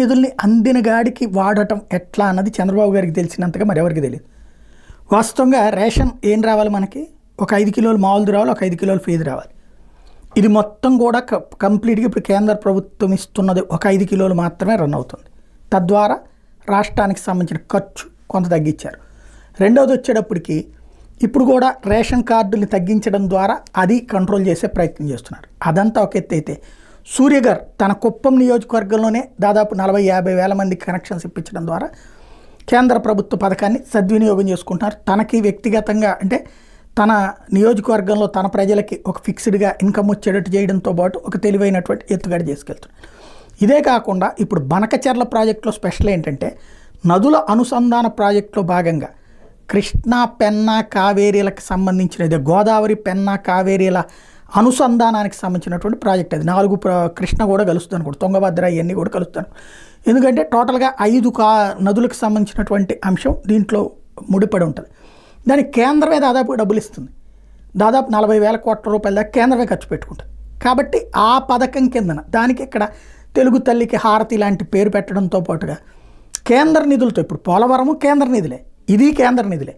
నిధుల్ని అందిన గాడికి వాడటం ఎట్లా అన్నది చంద్రబాబు గారికి తెలిసినంతగా మరి ఎవరికి తెలియదు. వాస్తవంగా రేషన్ ఏం రావాలి మనకి, ఒక 5 కిలోలు మామూలుది రావాలి, ఒక 5 కిలోలు ఫీజు రావాలి. ఇది మొత్తం కూడా కంప్లీట్గా ఇప్పుడు కేంద్ర ప్రభుత్వం ఇస్తున్నది ఒక 5 కిలోలు మాత్రమే రన్ అవుతుంది. తద్వారా రాష్ట్రానికి సంబంధించిన ఖర్చు కొంత తగ్గించారు. రెండవది వచ్చేటప్పటికి ఇప్పుడు కూడా రేషన్ కార్డుని తగ్గించడం ద్వారా అది కంట్రోల్ చేసే ప్రయత్నం చేస్తున్నారు. అదంతా ఒక ఎత్తు అయితే సూర్యగర్ తన కుప్పం నియోజకవర్గంలోనే దాదాపు 40-50 వేల మందికి కనెక్షన్స్ ఇప్పించడం ద్వారా కేంద్ర ప్రభుత్వ పథకాన్ని సద్వినియోగం చేసుకుంటున్నారు. తనకి వ్యక్తిగతంగా అంటే తన నియోజకవర్గంలో తన ప్రజలకి ఒక ఫిక్స్డ్గా ఇన్కమ్ వచ్చేటట్టు చేయడంతో పాటు ఒక తెలివైనటువంటి ఎత్తుగడ చేసుకెళ్తున్నారు. ఇదే కాకుండా ఇప్పుడు బనకచెర్ల ప్రాజెక్టులో స్పెషల్ ఏంటంటే నదుల అనుసంధాన ప్రాజెక్టులో భాగంగా కృష్ణా పెన్నా కావేరీలకు సంబంధించినది, గోదావరి పెన్నా కావేరీల అనుసంధానానికి సంబంధించినటువంటి ప్రాజెక్ట్. అది 4 కృష్ణ కూడా కలుస్తాను కూడా, తుంగభద్ర ఇవన్నీ కూడా కలుస్తాను. ఎందుకంటే టోటల్గా 5 నదులకు సంబంధించినటువంటి అంశం దీంట్లో ముడిపడి ఉంటుంది. దానికి కేంద్రమే దాదాపు డబ్బులు ఇస్తుంది. దాదాపు 40,000 కోట్ల రూపాయల దాకా కేంద్రమే ఖర్చు పెట్టుకుంటుంది. కాబట్టి ఆ పథకం కిందన దానికి ఇక్కడ తెలుగు తల్లికి హారతి లాంటి పేరు పెట్టడంతో పాటుగా కేంద్ర నిధులతో, ఇప్పుడు పోలవరము కేంద్ర నిధులే, ఇది కేంద్ర నిధులే,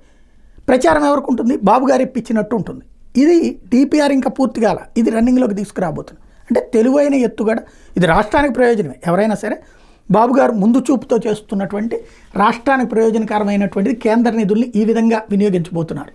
ప్రచారం ఎవరికి ఉంటుంది, బాబు గారు ఇప్పించినట్టు ఉంటుంది. ఇది డిపిఆర్ ఇంకా పూర్తి కాల, ఇది రన్నింగ్లోకి తీసుకురాబోతుంది. అంటే తెలివైన ఎత్తుగడ, ఇది రాష్ట్రానికి ప్రయోజనమే. ఎవరైనా సరే బాబు గారు ముందు చూపుతో చేస్తున్నటువంటి రాష్ట్రానికి ప్రయోజనకరమైనటువంటిది కేంద్ర నిధుల్ని ఈ విధంగా వినియోగించబోతున్నారు.